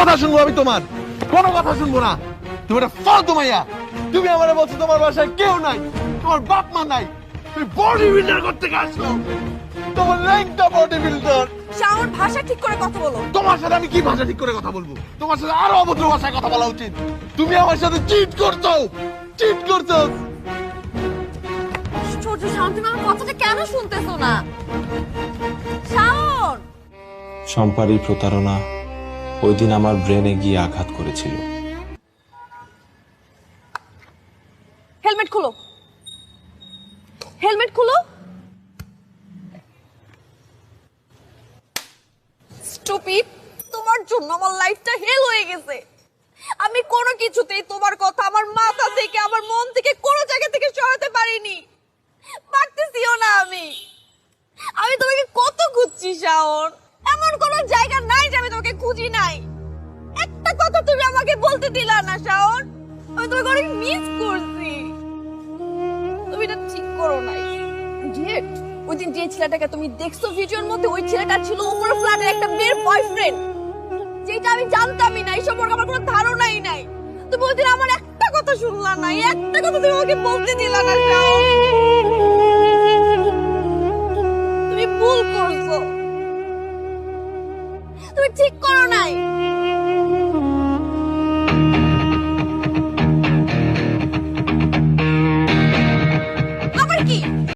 কথা শুনবো আমি তোমার? কোনো কথা শুনবো না। তুমি একটা ফালতু মাইয়া। তুমি আমারে বলছো তোমার বাসায় কেউ নাই, তোমার বাপ মা নাই, তুমি বডি বিল্ডার করতে আসলো। তোমার ল্যাংটা বডি বিল্ডার। শাওন, ভাষা ঠিক করে কথা বলো। তোমার সাথে আমি কি ভাষা ঠিক করে কথা বলবো? তোমার সাথে আরো অভদ্র ভাষায় কথা বলা উচিত। তুমি আমার সাথে চিট করছো, চিট করছো। ছোট শাওন, তুমি আমার কথাটা কেন শুনতেছো না? শাওন, শম্পার এই প্রতারণা ওই দিন আমার ব্রেনে গিয়ে আঘাত করেছিল। হেলমেট খুলো, হেলমেট খুলো। স্টুপিড, তোমার জন্য আমার লাইফটা হেল হয়ে গেছে। আমি কোনো কিছুতেই তোমার কথা আমার মাথা থেকে, আমার মন থেকে, কোনো জায়গা থেকে সরাতে পারিনি, পারতেছিও না। আমি তোমাকে কত খুঁজছি শাওন, এমন কোনো জায়গা নাই যে আমি তোমাকে খুঁজি নাই। একটা কথা তুমি আমাকে বলতে দিলা না শাওন। আমি তোমাকে অনেক মিস করছি। তুমি এটা ঠিক করো নাই। ইডিয়েট, ওই দিন যে ছেলেটাকে তুমি দেখছো ভিডিওর মধ্যে, ওই ছেলেটা ছিল উপরে ফ্ল্যাটের একটা মেয়ের বয়ফ্রেন্ড, যেটা আমি জানতামই না, এই সম্পর্কে আমার কোনো ধারণাই নাই। তুমি ওই দিন আমার একটা কথা শুনলা না, একটা কথা তুমি আমাকে বলতে দিলা না শাওন। তুমি ভুল করছো, তুমি ঠিক করো নাই।